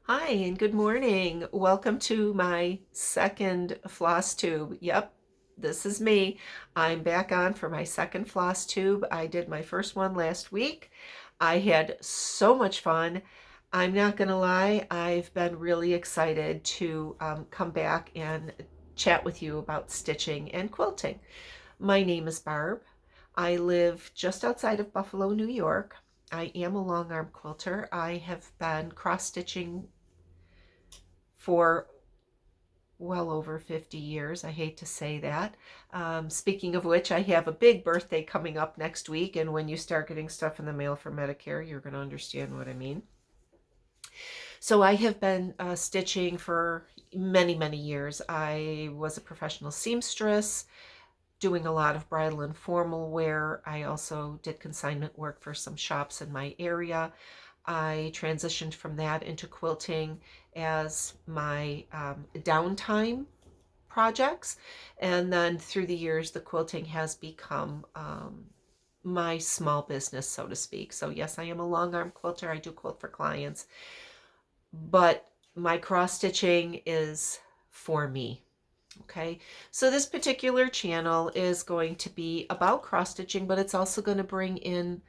Hi and good morning. Welcome to my second floss tube. Yep, this is me. I'm back on for my second floss tube. I did my first one last week. I had so much fun. I'm not gonna lie, I've been really excited to come back and chat with you about stitching and quilting. My name is Barb. I live just outside of Buffalo, New York. I am a long arm quilter. I have been cross stitching for well over 50 years. I hate to say that. Speaking of which, I have a big birthday coming up next week, and when you start getting stuff in the mail for Medicare, you're going to understand what I mean. So I have been stitching for many, many years. I was a professional seamstress, doing a lot of bridal and formal wear. I also did consignment work for some shops in my area. I transitioned from that into quilting as my downtime projects. And then through the years, the quilting has become my small business, so to speak. So, yes, I am a long arm quilter. I do quilt for clients, but my cross stitching is for me. Okay, so this particular channel is going to be about cross stitching, but it's also going to bring in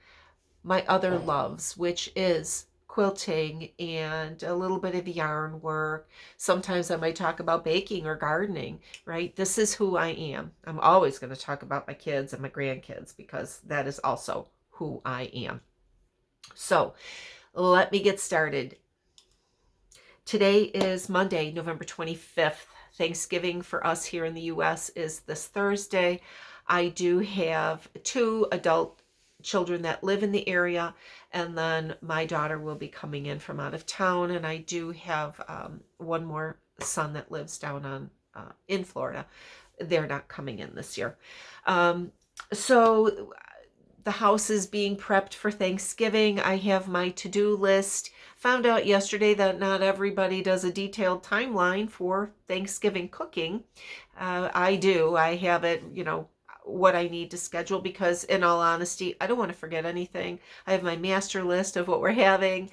my other loves, which is quilting and a little bit of yarn work. Sometimes I might talk about baking or gardening, right? This is who I am. I'm always going to talk about my kids and my grandkids because that is also who I am. So let me get started. Today is Monday, November 25th. Thanksgiving for us here in the US is this Thursday. I do have two adult children that live in the area, and then my daughter will be coming in from out of town, and I do have one more son that lives down on in Florida. They're not coming in this year. So the house is being prepped for Thanksgiving. I have my to-do list. Found out yesterday that not everybody does a detailed timeline for Thanksgiving cooking. I do. I have it, what I need to schedule because, in all honesty, I don't want to forget anything. I have my master list of what we're having,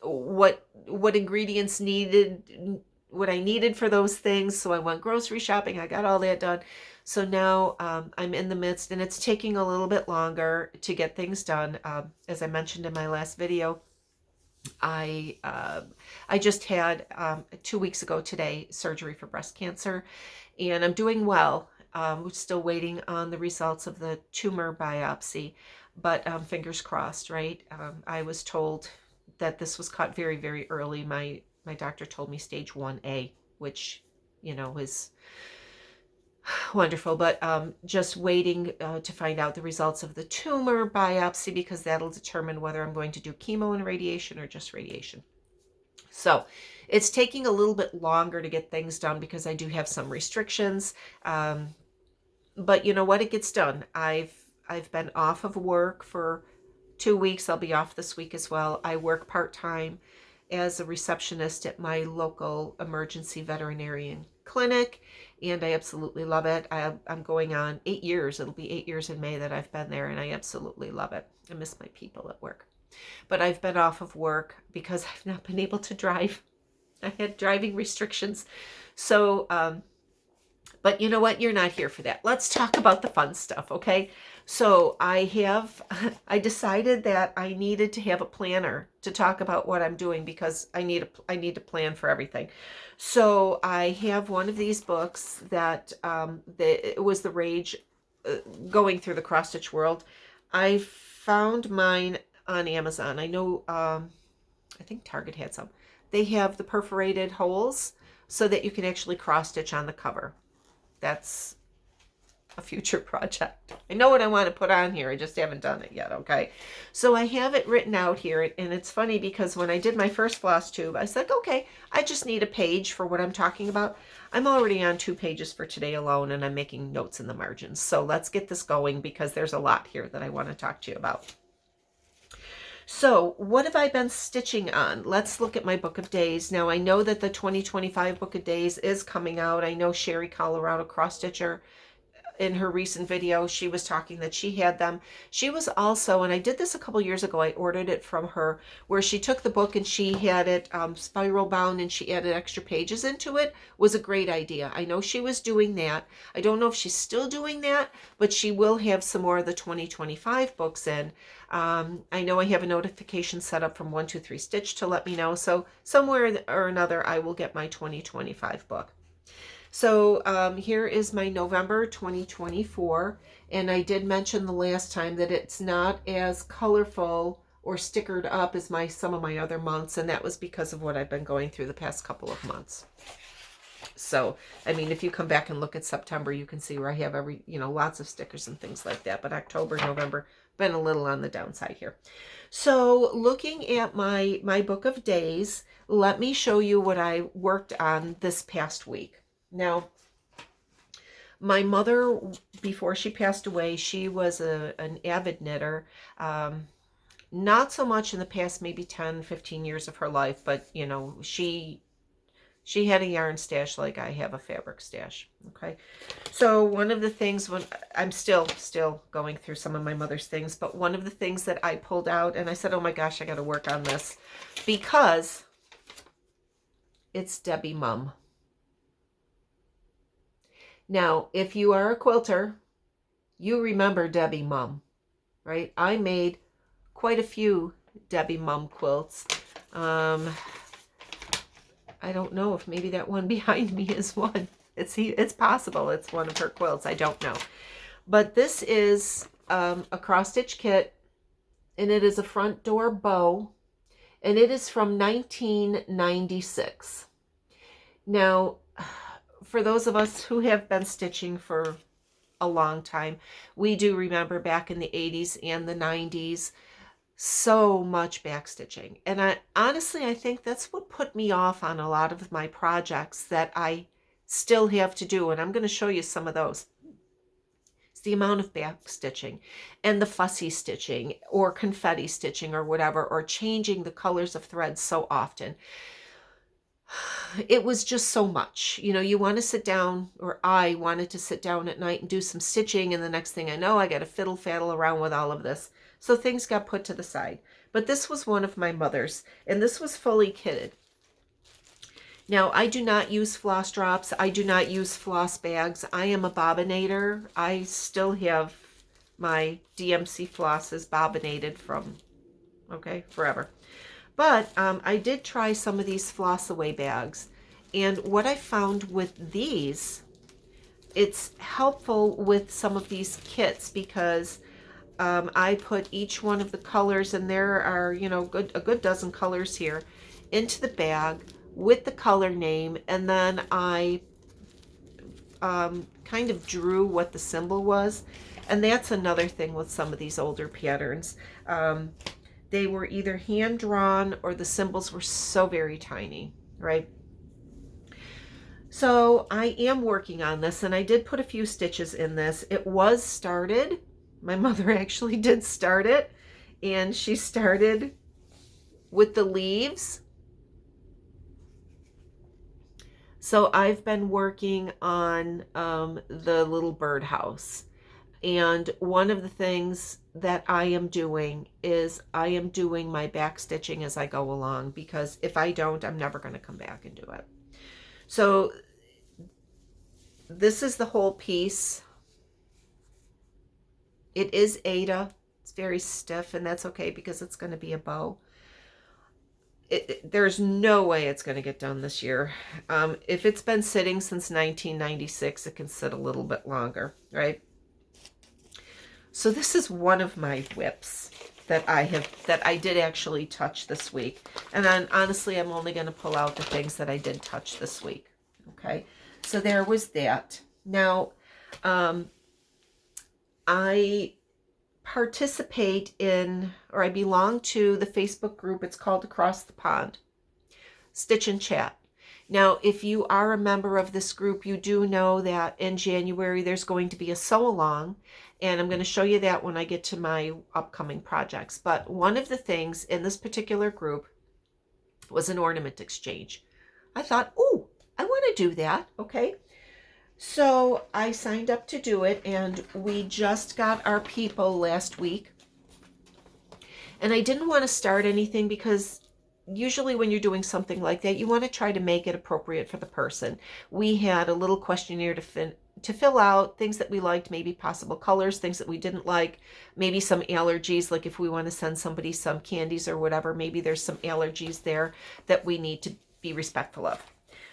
what ingredients needed, what I needed for those things. So I went grocery shopping. I got all that done. So now I'm in the midst, and it's taking a little bit longer to get things done. As I mentioned in my last video, I just had 2 weeks ago today surgery for breast cancer, and I'm doing well. We're still waiting on the results of the tumor biopsy, but fingers crossed, right? I was told that this was caught very, very early. My doctor told me stage 1A, which is wonderful, but just waiting to find out the results of the tumor biopsy because that'll determine whether I'm going to do chemo and radiation or just radiation. So it's taking a little bit longer to get things done because I do have some restrictions. But you know what? It gets done. I've been off of work for 2 weeks. I'll be off this week as well. I work part-time as a receptionist at my local emergency veterinarian clinic, and I absolutely love it. I'm going on 8 years. It'll be 8 years in May that I've been there, and I absolutely love it. I miss my people at work. But I've been off of work because I've not been able to drive. I had driving restrictions. So, but you know what? You're not here for that. Let's talk about the fun stuff, okay? So I decided that I needed to have a planner to talk about what I'm doing because I need to plan for everything. So I have one of these books that it was the rage going through the cross stitch world. I found mine on Amazon. I know, I think Target had some. They have the perforated holes so that you can actually cross stitch on the cover. That's a future project. I know what I want to put on here. I just haven't done it yet, okay? So I have it written out here, and it's funny because when I did my first floss tube, I said, okay, I just need a page for what I'm talking about. I'm already on 2 pages for today alone, and I'm making notes in the margins. So let's get this going because there's a lot here that I want to talk to you about. So what have I been stitching on? Let's look at my book of days. Now I know that the 2025 book of days is coming out. I know Sherry, Colorado cross stitcher, in her recent video, she was talking that she had them. She was also, and I did this a couple years ago, I ordered it from her, where she took the book and she had it spiral bound and she added extra pages into it. Was a great idea. I know she was doing that. I don't know if she's still doing that, but she will have some more of the 2025 books in. I know I have a notification set up from 123 Stitch to let me know. So somewhere or another, I will get my 2025 book. So here is my November 2024, and I did mention the last time that it's not as colorful or stickered up as some of my other months, and that was because of what I've been going through the past couple of months. So, I mean, if you come back and look at September, you can see where I have lots of stickers and things like that, but October, November, been a little on the downside here. So looking at my book of days, let me show you what I worked on this past week. Now, my mother, before she passed away, she was an avid knitter. Not so much in the past, maybe 10, 15 years of her life, but, she had a yarn stash like I have a fabric stash, okay? So one of the things, when I'm still going through some of my mother's things, but one of the things that I pulled out, and I said, oh my gosh, I got to work on this, because it's Debbie Mum. Now, if you are a quilter, you remember Debbie Mum, right? I made quite a few Debbie Mum quilts. I don't know if maybe that one behind me is one. It's possible it's one of her quilts. I don't know. But this is a cross-stitch kit, and it is a front door bow, and it is from 1996. Now, for those of us who have been stitching for a long time, we do remember back in the 80s and the 90s, so much back stitching. And I think that's what put me off on a lot of my projects that I still have to do. And I'm going to show you some of those. It's the amount of back stitching and the fussy stitching or confetti stitching or whatever, or changing the colors of threads so often. It was just so much. You want to sit down, or I wanted to sit down at night and do some stitching, and the next thing I know, I got to fiddle-faddle around with all of this. So things got put to the side. But this was one of my mother's, and this was fully kitted. Now, I do not use floss drops. I do not use floss bags. I am a bobbinator. I still have my DMC flosses bobbinated from, forever. But I did try some of these floss away bags. And what I found with these, it's helpful with some of these kits because I put each one of the colors, and there are, a good dozen colors here, into the bag with the color name. And then I kind of drew what the symbol was. And that's another thing with some of these older patterns. They were either hand-drawn or the symbols were so very tiny, right? So I am working on this, and I did put a few stitches in this. It was started. My mother actually did start it, and she started with the leaves. So I've been working on the little birdhouse. And one of the things that I am doing is I am doing my back stitching as I go along, because if I don't, I'm never going to come back and do it. So this is the whole piece. It is Ada. It's very stiff, and that's okay because it's going to be a bow. There's no way it's going to get done this year. If it's been sitting since 1996, it can sit a little bit longer, right? So this is one of my whips that I did actually touch this week. And then honestly, I'm only going to pull out the things that I did touch this week. Okay. So there was that. Now, I participate in, or I belong to the Facebook group. It's called Across the Pond, Stitch and Chat. Now, if you are a member of this group, you do know that in January there's going to be a sew-along, and I'm going to show you that when I get to my upcoming projects. But one of the things in this particular group was an ornament exchange. I thought, oh, I want to do that, okay? So I signed up to do it, and we just got our people last week. And I didn't want to start anything because usually when you're doing something like that, you want to try to make it appropriate for the person. We had a little questionnaire to fill out, things that we liked, maybe possible colors, things that we didn't like, maybe some allergies, like if we want to send somebody some candies or whatever, maybe there's some allergies there that we need to be respectful of.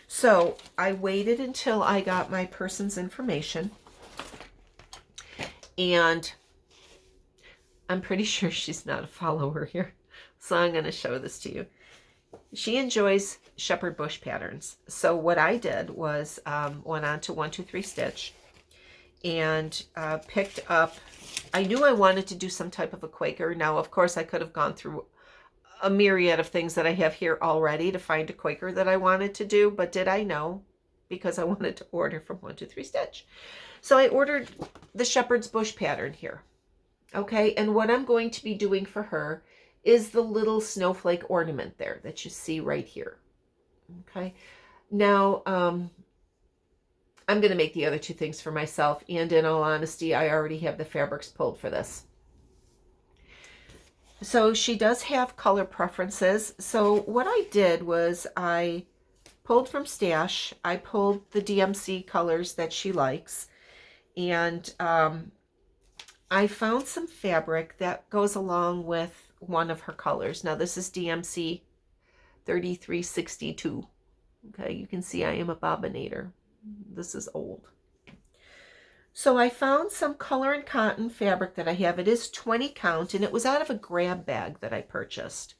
So I waited until I got my person's information, and I'm pretty sure she's not a follower here, so I'm going to show this to you. She enjoys shepherd bush patterns. So what I did was went on to 123 Stitch and picked up, I knew I wanted to do some type of a Quaker. Now, of course, I could have gone through a myriad of things that I have here already to find a Quaker that I wanted to do, but did I know? Because I wanted to order from 123 Stitch. So I ordered the shepherd's bush pattern here. Okay, and what I'm going to be doing for her is the little snowflake ornament there that you see right here. Okay, now I'm going to make the other two things for myself, and in all honesty, I already have the fabrics pulled for this. So she does have color preferences. So what I did was I pulled from Stash. I pulled the DMC colors that she likes, and I found some fabric that goes along with one of her colors. Now this is DMC 3362. Okay, you can see I am a bobbinator. This is old. So I found some color and cotton fabric that I have. It is 20 count, and it was out of a grab bag that I purchased.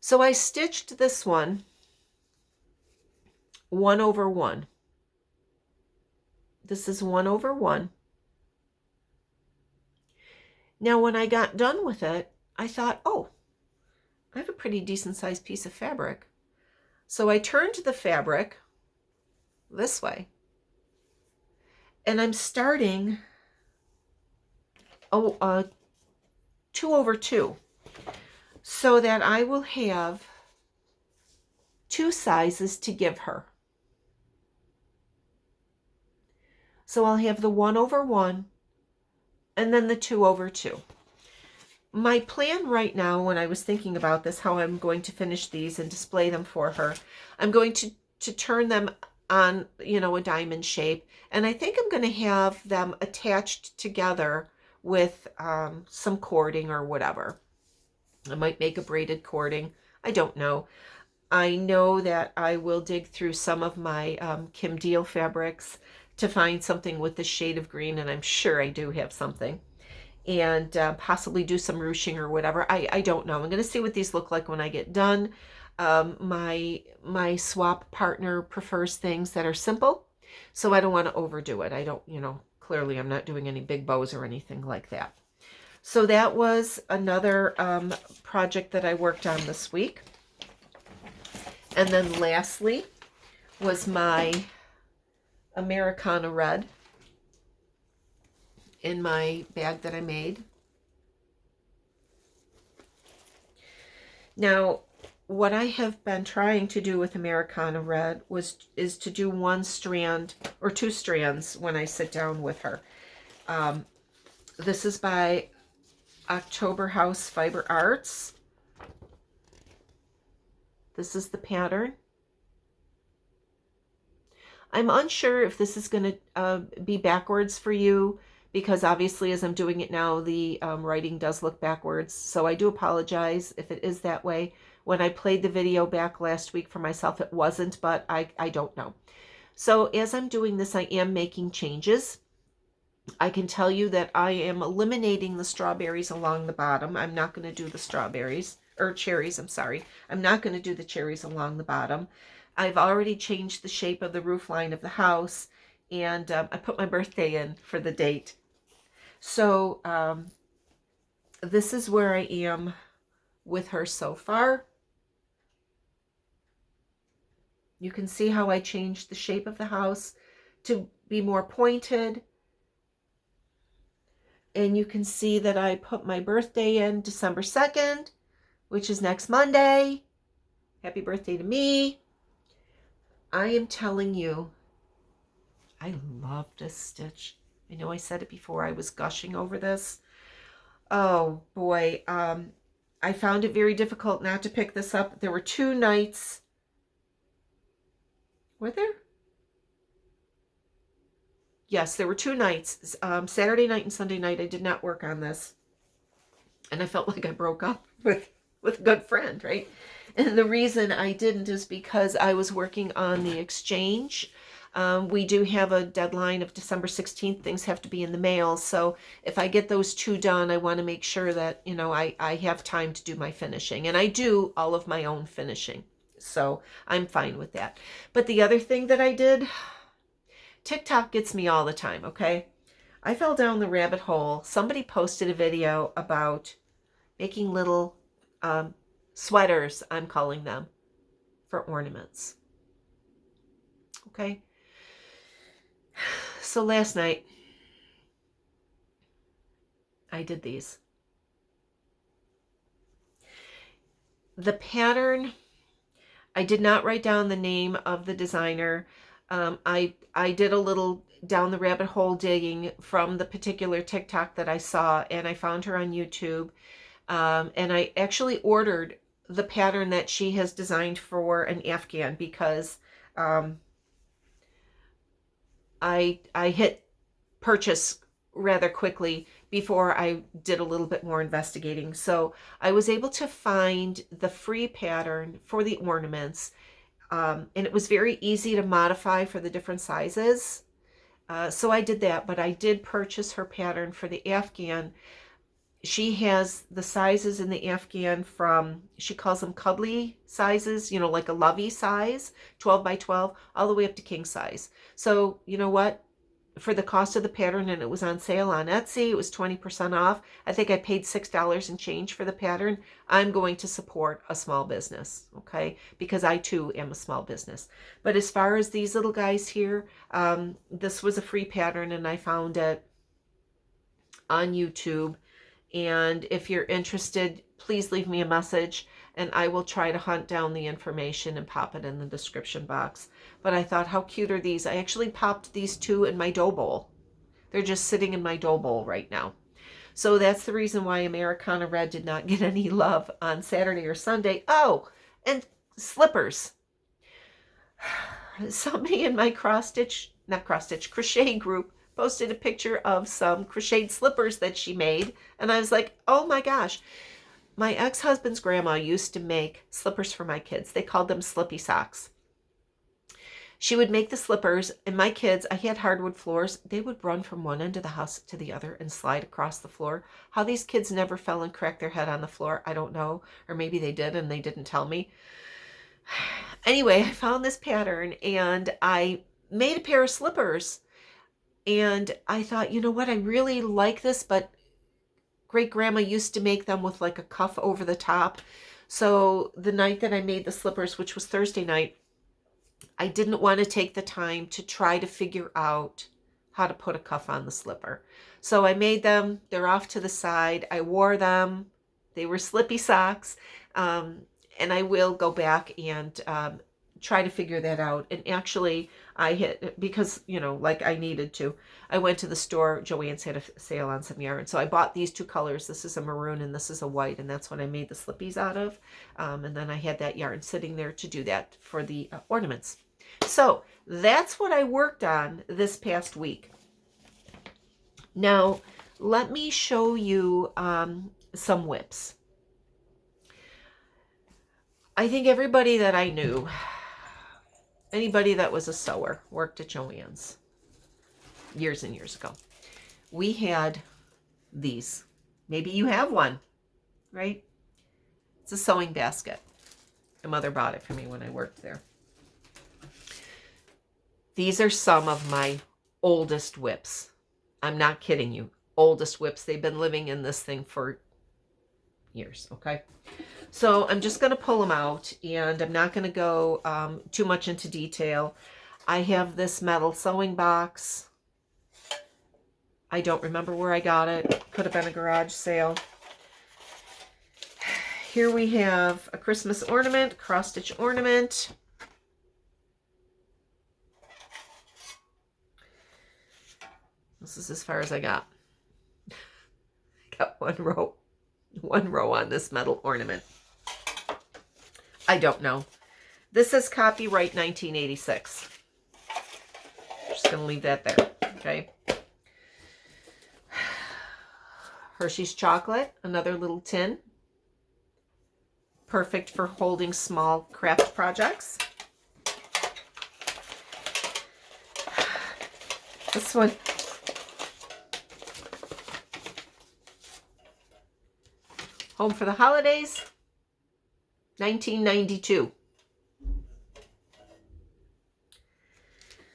So I stitched this one 1/1. This is 1/1. Now, when I got done with it, I thought, oh, I have a pretty decent sized piece of fabric. So I turned the fabric this way, and I'm starting 2/2, so that I will have two sizes to give her. So I'll have the 1/1 and then the 2/2. My plan right now, when I was thinking about this, how I'm going to finish these and display them for her, I'm going to turn them on, you know, a diamond shape. And I think I'm going to have them attached together with some cording or whatever. I might make a braided cording. I don't know. I know that I will dig through some of my Kim Deal fabrics to find something with the shade of green, and I'm sure I do have something. And possibly do some ruching or whatever. I don't know. I'm going to see what these look like when I get done. My swap partner prefers things that are simple, so I don't want to overdo it. I don't, you know, clearly I'm not doing any big bows or anything like that. So that was another project that I worked on this week. And then lastly was my Americana red in my bag that I made. Now, what I have been trying to do with Americana red is to do one strand or two strands when I sit down with her. This is by October House Fiber Arts. This is the pattern. I'm unsure if this is going to be backwards for you, because obviously as I'm doing it now, the writing does look backwards. So I do apologize if it is that way. When I played the video back last week for myself, it wasn't, but I don't know. So as I'm doing this, I am making changes. I can tell you that I am eliminating the strawberries along the bottom. I'm not going to do the strawberries, or cherries, I'm sorry. I'm not going to do the cherries along the bottom. I've already changed the shape of the roof line of the house, and I put my birthday in for the date. So this is where I am with her so far. You can see how I changed the shape of the house to be more pointed. And you can see that I put my birthday in December 2nd, which is next Monday. Happy birthday to me. I am telling you, I love this stitch. I know I said it before, I was gushing over this. Oh boy, I found it very difficult not to pick this up. There were 2 nights. Were there? Yes, there were 2 nights. Saturday night and Sunday night, I did not work on this. And I felt like I broke up with a good friend, right? And the reason I didn't is because I was working on the exchange. We do have a deadline of December 16th. Things have to be in the mail. So if I get those 2 done, I want to make sure that, you know, I have time to do my finishing. And I do all of my own finishing. So I'm fine with that. But the other thing that I did, TikTok gets me all the time, okay? I fell down the rabbit hole. Somebody posted a video about making little sweaters, I'm calling them, for ornaments. Okay? So last night, I did these. The pattern, I did not write down the name of the designer. I did a little down the rabbit hole digging from the particular TikTok that I saw, and I found her on YouTube. And I actually ordered the pattern that she has designed for an Afghan because I hit purchase rather quickly before I did a little bit more investigating. So I was able to find the free pattern for the ornaments, and it was very easy to modify for the different sizes. So I did that, but I did purchase her pattern for the Afghan. She has the sizes in the Afghan from, she calls them cuddly sizes, you know, like a lovey size, 12 by 12, all the way up to king size. So, you know what? For the cost of the pattern, and it was on sale on Etsy, it was 20% off. I think I paid $6 and change for the pattern. I'm going to support a small business, okay? Because I too am a small business. But as far as these little guys here, this was a free pattern and I found it on YouTube. And if you're interested, please leave me a message and I will try to hunt down the information and pop it in the description box. But I thought, how cute are these? I actually popped these 2 in my dough bowl. They're just sitting in my dough bowl right now. So that's the reason why Americana Red did not get any love on Saturday or Sunday. Oh, and slippers. Somebody in my crochet group posted a picture of some crocheted slippers that she made. And I was like, oh my gosh. My ex-husband's grandma used to make slippers for my kids. They called them slippy socks. She would make the slippers, and my kids, I had hardwood floors, they would run from one end of the house to the other and slide across the floor. How these kids never fell and cracked their head on the floor, I don't know. Or maybe they did and they didn't tell me. Anyway, I found this pattern and I made a pair of slippers. And I thought, you know what, I really like this, but great grandma used to make them with like a cuff over the top. So the night that I made the slippers, which was Thursday night, I didn't want to take the time to try to figure out how to put a cuff on the slipper. So I made them, they're off to the side. I wore them, they were slippy socks. And I will go back and try to figure that out. And actually I hit, because, you know, like I needed to, I went to the store, Joann's had a sale on some yarn. So I bought these 2 colors. This is a maroon and this is a white. And that's what I made the slippies out of. And then I had that yarn sitting there to do that for the ornaments. So that's what I worked on this past week. Now, let me show you some whips. I think everybody that I knew, anybody that was a sewer, worked at Joann's years and years ago. We had these. Maybe you have one, right? It's a sewing basket. My mother bought it for me when I worked there. These are some of my oldest whips. I'm not kidding you. Oldest whips. They've been living in this thing for years, okay? So I'm just going to pull them out, and I'm not going to go too much into detail. I have this metal sewing box. I don't remember where I got it. Could have been a garage sale. Here we have a Christmas ornament, cross-stitch ornament. This is as far as I got. Got one row on this metal ornament. I don't know. This is copyright 1986. Just going to leave that there, okay? Hershey's chocolate, another little tin. Perfect for holding small craft projects. This one. Home for the Holidays, 1992.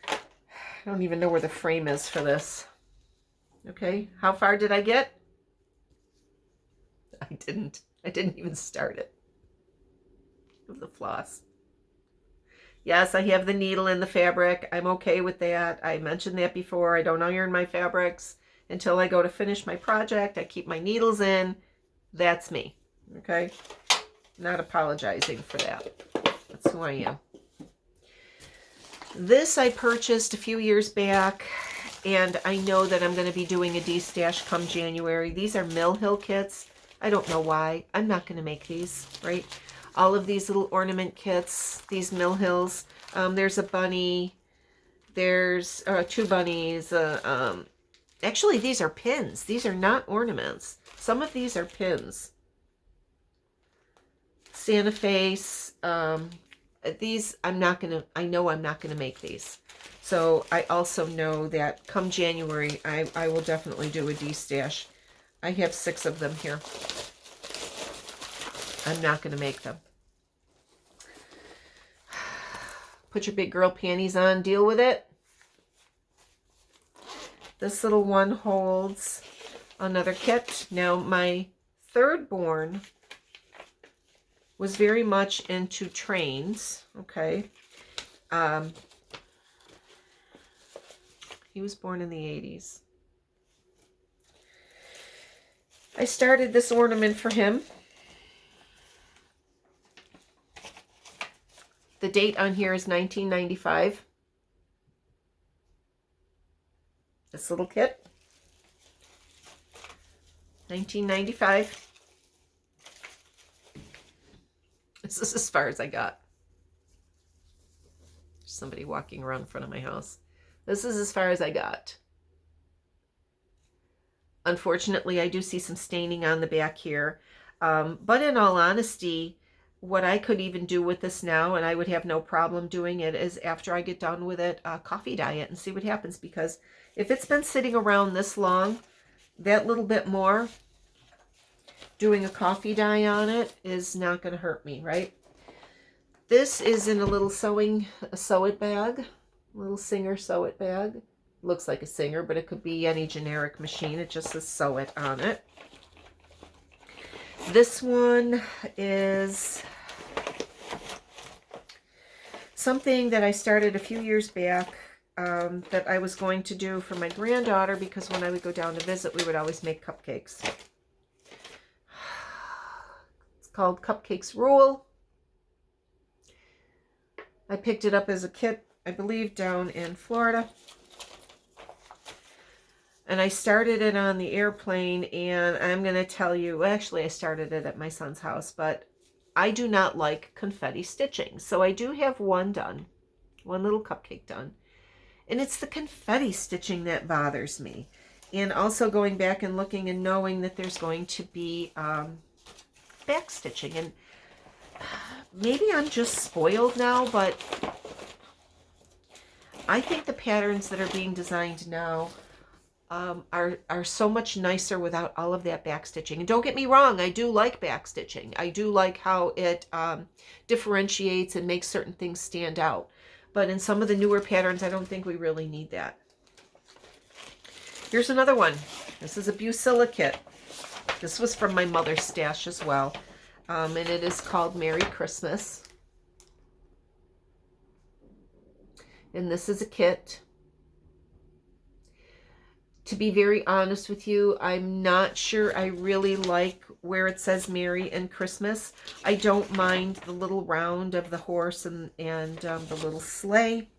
I don't even know where the frame is for this. Okay, how far did I get? I didn't even start it. Of the floss. Yes, I have the needle in the fabric. I'm okay with that. I mentioned that before. I don't iron my fabrics until I go to finish my project. I keep my needles in. That's me. Okay? Not apologizing for that. That's who I am. This I purchased a few years back, and I know that I'm going to be doing a de-stash come January. These are Mill Hill kits. I don't know why. I'm not going to make these, right? All of these little ornament kits, these Mill Hills. There's a bunny. There's two bunnies. Actually, these are pins. These are not ornaments. Some of these are pins. Santa face. These, I know I'm not going to make these. So I also know that come January, I will definitely do a de-stash. I have 6 of them here. I'm not going to make them. Put your big girl panties on, deal with it. This little one holds another kit. Now, my third born was very much into trains, okay? He was born in the 80s. I started this ornament for him. The date on here is 1995. This little kit. 1995. This is as far as I got. There's somebody walking around in front of my house. This is as far as I got. Unfortunately, I do see some staining on the back here. But in all honesty, what I could even do with this now, and I would have no problem doing it, is after I get done with it, coffee dye it and see what happens. Because if it's been sitting around this long, that little bit more, doing a coffee dye on it is not going to hurt me, right? This is in a little sew-it bag, a little Singer sew-it bag. Looks like a Singer, but it could be any generic machine. It just says sew it on it. This one is something that I started a few years back that I was going to do for my granddaughter, because when I would go down to visit, we would always make cupcakes. It's called Cupcakes Rule. I picked it up as a kit, I believe, down in Florida. And I started it on the airplane, and I'm going to tell you, actually I started it at my son's house, but I do not like confetti stitching. So I do have one done, one little cupcake done. And it's the confetti stitching that bothers me. And also going back and looking and knowing that there's going to be back stitching. And maybe I'm just spoiled now, but I think the patterns that are being designed now are so much nicer without all of that back stitching. And don't get me wrong, I do like back stitching. I do like how it differentiates and makes certain things stand out. But in some of the newer patterns, I don't think we really need that. Here's another one. This is a Bucilla kit. This was from my mother's stash as well. And it is called Merry Christmas. And this is a kit. To be very honest with you, I'm not sure I really like where it says Merry and Christmas. I don't mind the little round of the horse and the little sleigh.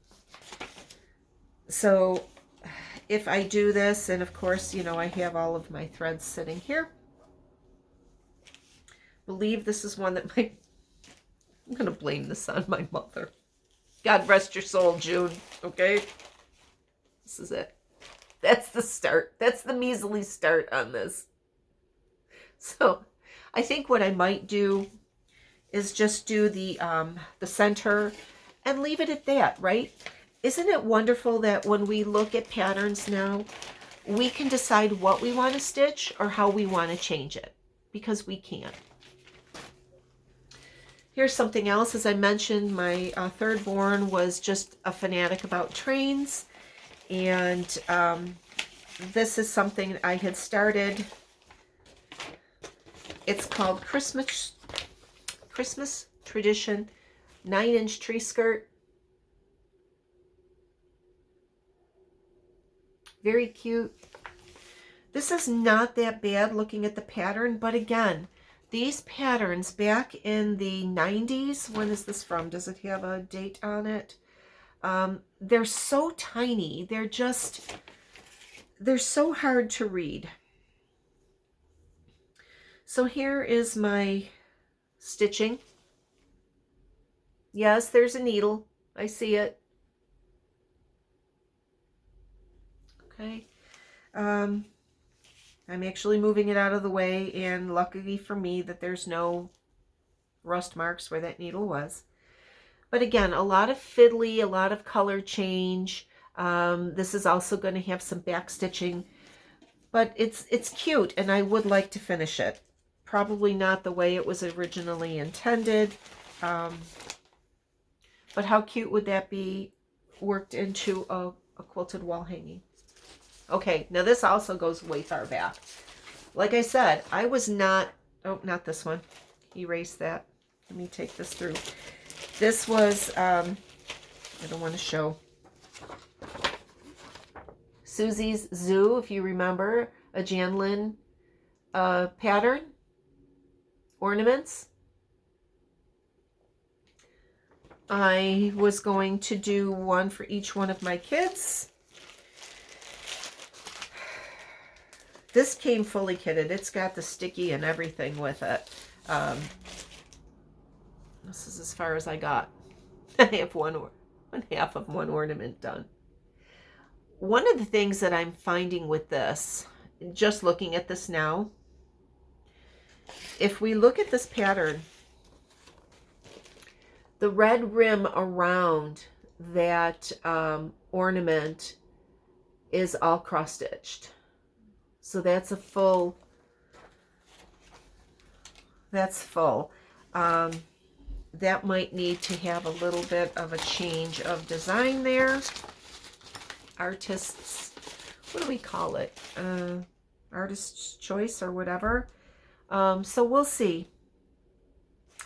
So if I do this, and of course, you know, I have all of my threads sitting here. Believe this is one that I'm going to blame this on my mother. God rest your soul, June, okay? This is it. That's the start. That's the measly start on this. So I think what I might do is just do the center and leave it at that, right? Isn't it wonderful that when we look at patterns now, we can decide what we want to stitch or how we want to change it, because we can. Here's something else. As I mentioned, my third born was just a fanatic about trains, and this is something I had started. It's called Christmas Tradition 9-inch tree skirt. Very cute. This is not that bad looking at the pattern, but again, these patterns back in the 90s, when is this from? Does it have a date on it? They're so tiny. They're so hard to read. So here is my stitching. Yes, there's a needle. I see it. Okay. I'm actually moving it out of the way, and luckily for me that there's no rust marks where that needle was. But again, a lot of fiddly, a lot of color change. This is also going to have some back stitching, but it's cute, and I would like to finish it. Probably not the way it was originally intended, but how cute would that be worked into a quilted wall hanging? Okay, now this also goes way far back. Like I said, I was not, oh, not this one. Erase that. Let me take this through. This was, I don't want to show. Susie's Zoo, if you remember, a Jan Lynn pattern. Ornaments. I was going to do one for each one of my kids. This came fully kitted. It's got the sticky and everything with it. This is as far as I got. I have one half of one ornament done. One of the things that I'm finding with this, just looking at this now, if we look at this pattern, the red rim around that ornament is all cross-stitched. So that's a full, that's full. That might need to have a little bit of a change of design there. Artist's, what do we call it? Artist's choice or whatever. So we'll see.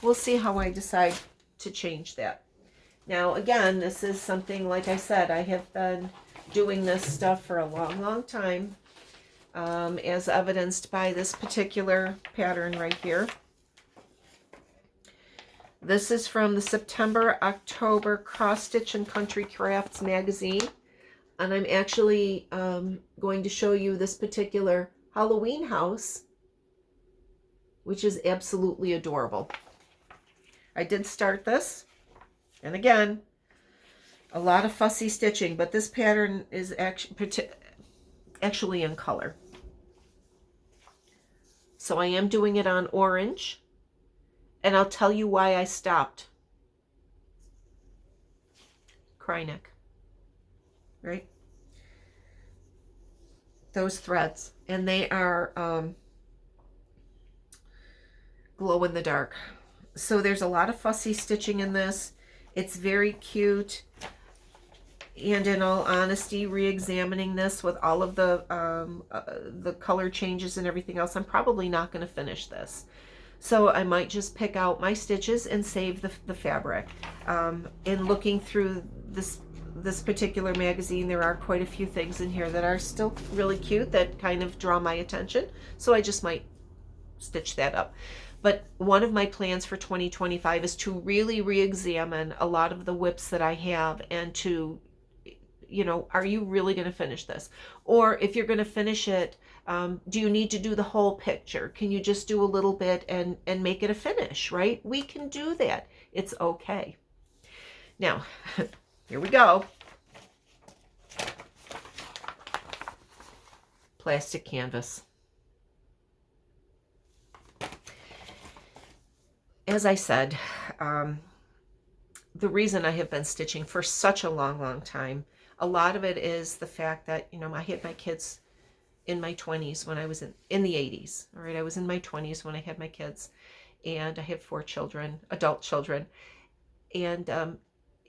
We'll see how I decide to change that. Now, again, this is something, like I said, I have been doing this stuff for a long, long time. As evidenced by this particular pattern right here. This is from the September-October Cross Stitch and Country Crafts magazine. And I'm actually going to show you this particular Halloween house, which is absolutely adorable. I did start this, and again, a lot of fussy stitching, but this pattern is actually in color. So I am doing it on orange, and I'll tell you why I stopped. Kryneck, right? Those threads, and they are glow in the dark. So there's a lot of fussy stitching in this. It's very cute. And in all honesty, re-examining this with all of the color changes and everything else, I'm probably not going to finish this. So I might just pick out my stitches and save the fabric. In looking through this particular magazine, there are quite a few things in here that are still really cute that kind of draw my attention. So I just might stitch that up. But one of my plans for 2025 is to really re-examine a lot of the whips that I have and to are you really going to finish this? Or if you're going to finish it, do you need to do the whole picture? Can you just do a little bit and make it a finish, right? We can do that. It's okay. Now, here we go. Plastic canvas. As I said, the reason I have been stitching for such a long, long time, a lot of it is the fact that, I had my kids in my 20s when I was in the 80s. All right, I was in my 20s when I had my kids, and I have 4 children, adult children. And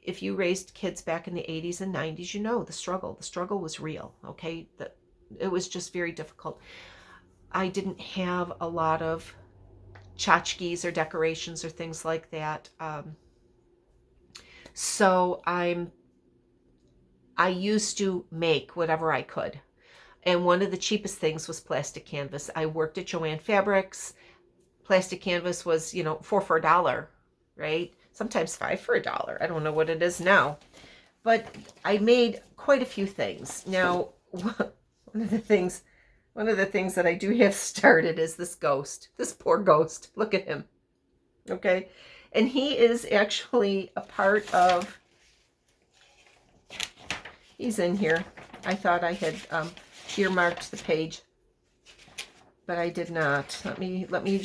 if you raised kids back in the 80s and 90s, the struggle. The struggle was real, okay? It was just very difficult. I didn't have a lot of tchotchkes or decorations or things like that. So I used to make whatever I could. And one of the cheapest things was plastic canvas. I worked at Joann Fabrics. Plastic canvas was, 4 for $1, right? Sometimes 5 for $1. I don't know what it is now. But I made quite a few things. Now, one of the things that I do have started is this ghost. This poor ghost. Look at him. Okay? And he is actually a part of... He's in here. I thought I had earmarked the page, but I did not. Let me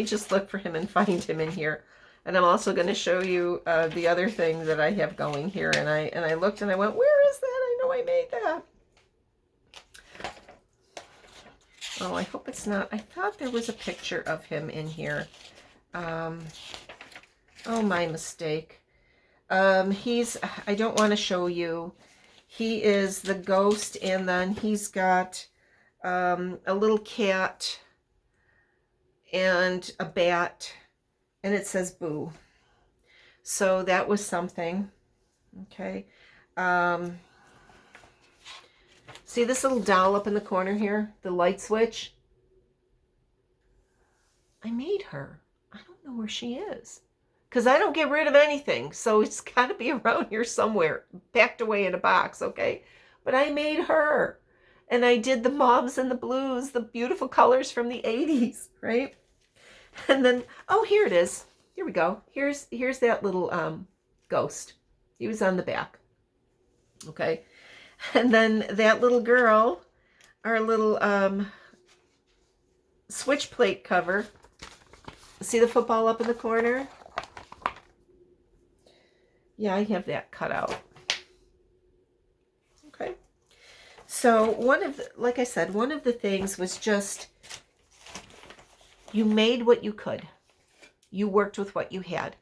just look for him and find him in here. And I'm also going to show you the other thing that I have going here. And I looked and I went, where is that? I know I made that. Oh, I hope it's not. I thought there was a picture of him in here. Oh, my mistake. I don't want to show you. He is the ghost, and then he's got a little cat and a bat, and it says boo. So that was something. Okay. See this little doll up in the corner here? The light switch? I made her. I don't know where she is, because I don't get rid of anything. So it's got to be around here somewhere, packed away in a box, okay? But I made her. And I did the mauves and the blues, the beautiful colors from the 80s, right? And then, oh, here it is. Here we go. Here's that little ghost. He was on the back, okay? And then that little girl, our little switch plate cover. See the football up in the corner? Yeah, I have that cut out. Okay. So like I said, one of the things was just, you made what you could. You worked with what you had.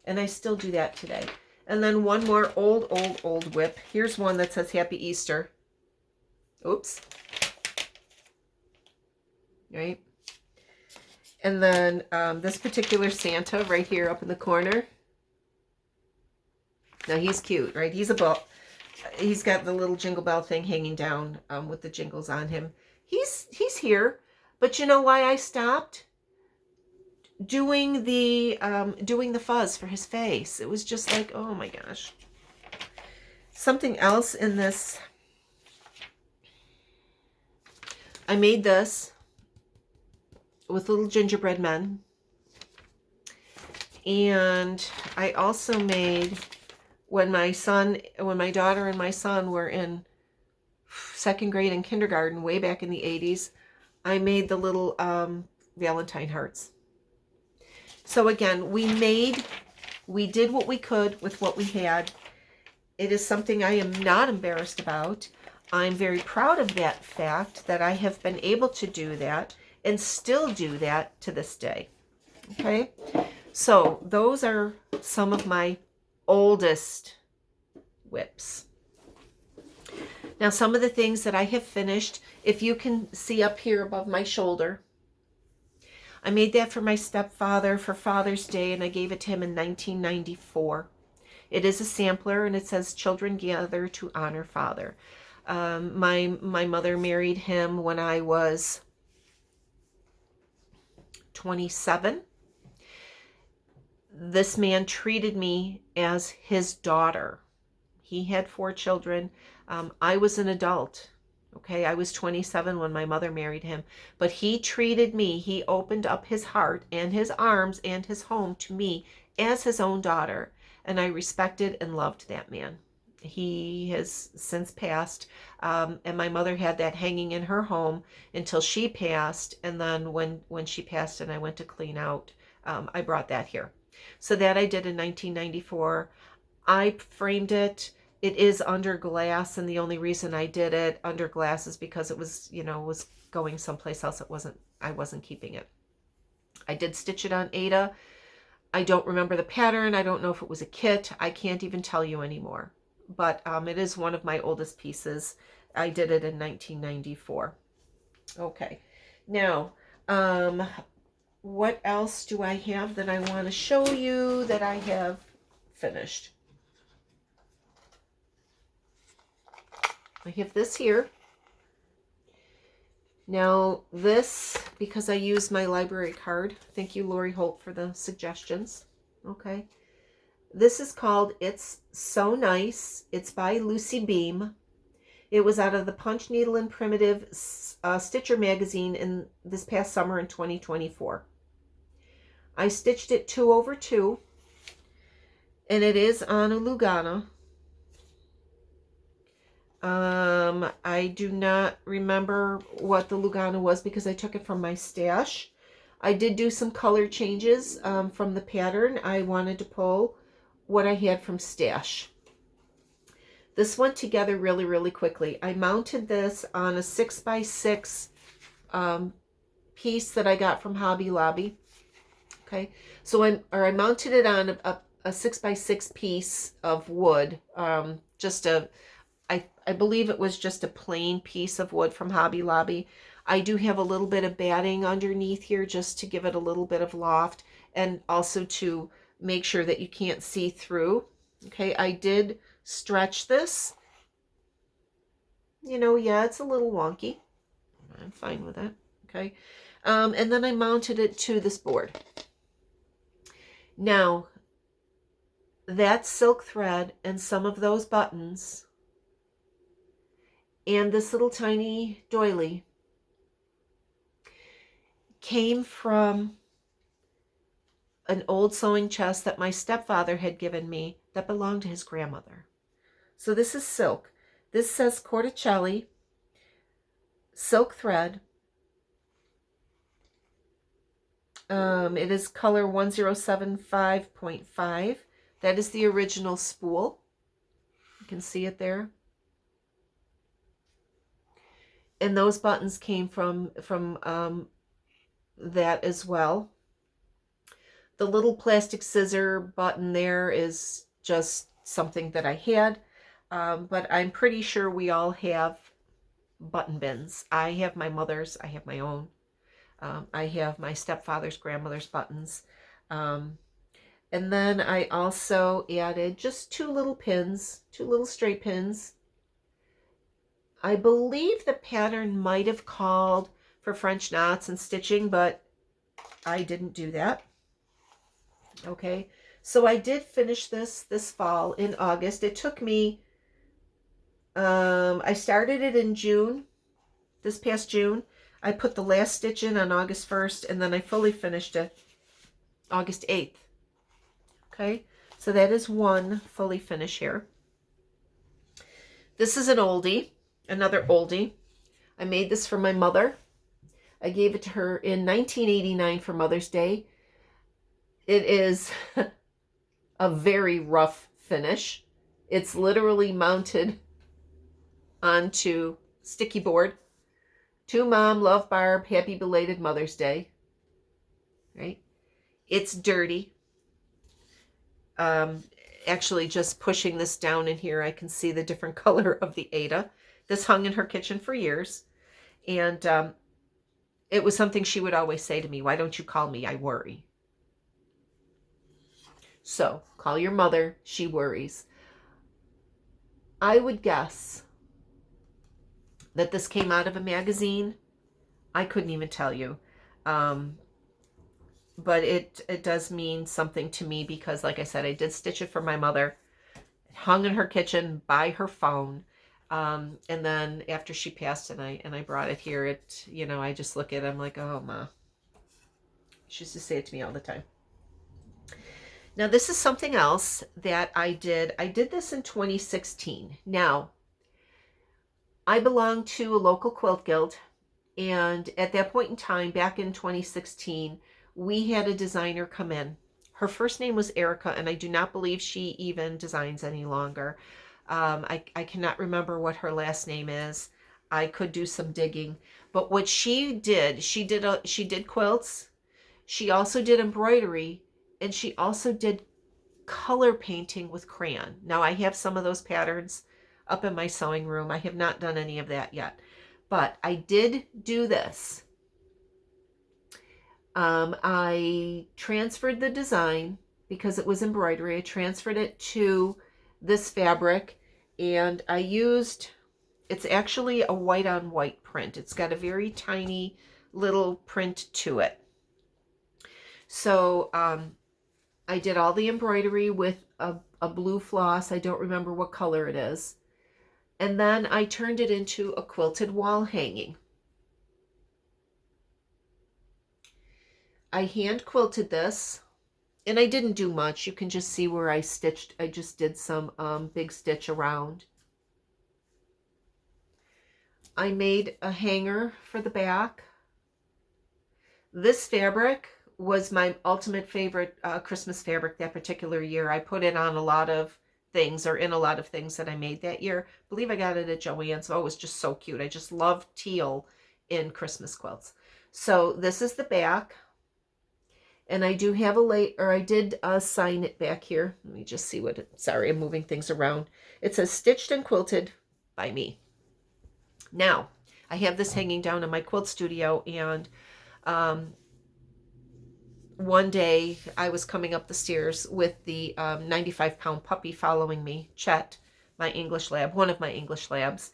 And I still do that today. And then one more old whip. Here's one that says Happy Easter. Oops. Right? And then this particular Santa right here up in the corner. Now he's cute, right? He's got the little jingle bell thing hanging down with the jingles on him. He's here, but you know why I stopped doing the fuzz for his face? It was just like, oh my gosh. Something else in this. I made this with little gingerbread men, and I also made, when my daughter and my son were in 2nd grade and kindergarten way back in the 80s, I made the little Valentine hearts. So again, we did what we could with what we had. It is something I am not embarrassed about. I'm very proud of that fact that I have been able to do that and still do that to this day. Okay? So those are some of my oldest whips. Now, some of the things that I have finished, if you can see up here above my shoulder, I made that for my stepfather for Father's Day, and I gave it to him in 1994. It is a sampler, and it says, "Children gather to honor Father." My mother married him when I was 27. This man treated me as his daughter. He had 4 children. I was an adult. Okay, I was 27 when my mother married him, but he treated me, he opened up his heart and his arms and his home to me as his own daughter, and I respected and loved that man. He has since passed, and my mother had that hanging in her home until she passed, and then when she passed and I went to clean out, I brought that here. So that I did in 1994. I framed it. It is under glass, and the only reason I did it under glass is because it was, was going someplace else. I wasn't keeping it. I did stitch it on Aida. I don't remember the pattern. I don't know if it was a kit. I can't even tell you anymore. But it is one of my oldest pieces. I did it in 1994. Okay. Now, what else do I have that I want to show you that I have finished? I have this here. Now this, because I used my library card. Thank you, Lori Holt, for the suggestions. Okay. This is called It's So Nice. It's by Lucy Beam. It was out of the Punch Needle and Primitive Stitcher magazine in this past summer in 2024. I stitched it 2/2, and it is on a Lugana. I do not remember what the Lugana was because I took it from my stash. I did do some color changes from the pattern. I wanted to pull what I had from stash. This went together really, really quickly. I mounted this on a 6x6 piece that I got from Hobby Lobby. Okay, so I mounted it on a 6x6 piece of wood. I believe it was just a plain piece of wood from Hobby Lobby. I do have a little bit of batting underneath here just to give it a little bit of loft and also to make sure that you can't see through. Okay, I did stretch this. Yeah, it's a little wonky. I'm fine with that. Okay, and then I mounted it to this board. Now, that silk thread and some of those buttons and this little tiny doily came from an old sewing chest that my stepfather had given me that belonged to his grandmother. So this is silk. This says Corticelli, silk thread. It is color 1075.5. That is the original spool. You can see it there. And those buttons came from that as well. The little plastic scissor button there is just something that I had, but I'm pretty sure we all have button bins. I have my mother's, I have my own. I have my stepfather's, grandmother's buttons. And then I also added just 2 little pins, 2 little straight pins. I believe the pattern might have called for French knots and stitching, but I didn't do that. Okay, so I did finish this fall in August. It took me, I started it in June, this past June. I put the last stitch in on August 1st, and then I fully finished it August 8th. Okay, so that is one fully finish here. This is an oldie. Another oldie. I made this for my mother. I gave it to her in 1989 for Mother's Day. It is a very rough finish. It's literally mounted onto sticky board. To Mom, love Barb, happy belated Mother's Day. Right? It's dirty. Actually, just pushing this down in here, I can see the different color of the Aida. This hung in her kitchen for years, and it was something she would always say to me, why don't you call me? I worry. So, call your mother. She worries. I would guess that this came out of a magazine. I couldn't even tell you. But it does mean something to me because, like I said, I did stitch it for my mother. It hung in her kitchen by her phone. And then after she passed and I brought it here, I just look at it, I'm like, oh, Ma. She used to say it to me all the time. Now, this is something else that I did. I did this in 2016. Now, I belong to a local quilt guild, and at that point in time, back in 2016, we had a designer come in. Her first name was Erica, and I do not believe she even designs any longer. I cannot remember what her last name is. I could do some digging. But what she did quilts. She also did embroidery, and she also did color painting with crayon. Now, I have some of those patterns up in my sewing room. I have not done any of that yet, but I did do this. I transferred the design because it was embroidery. I transferred it to this fabric, and I used, it's actually a white on white print. It's got a very tiny little print to it. So I did all the embroidery with a blue floss. I don't remember what color it is. And then I turned it into a quilted wall hanging. I hand quilted this, and I didn't do much. You can just see where I stitched. I just did some big stitch around. I made a hanger for the back. This fabric was my ultimate favorite Christmas fabric that particular year. I put it on a lot of things, or in a lot of things that I made that year. I believe I got it at Joann's. So it was just so cute. I just love teal in Christmas quilts. So this is the back. And I do have I did sign it back here. Let me just see sorry, I'm moving things around. It says stitched and quilted by me. Now, I have this hanging down in my quilt studio, and one day I was coming up the stairs with the 95-pound puppy following me, Chet, my English lab, one of my English labs.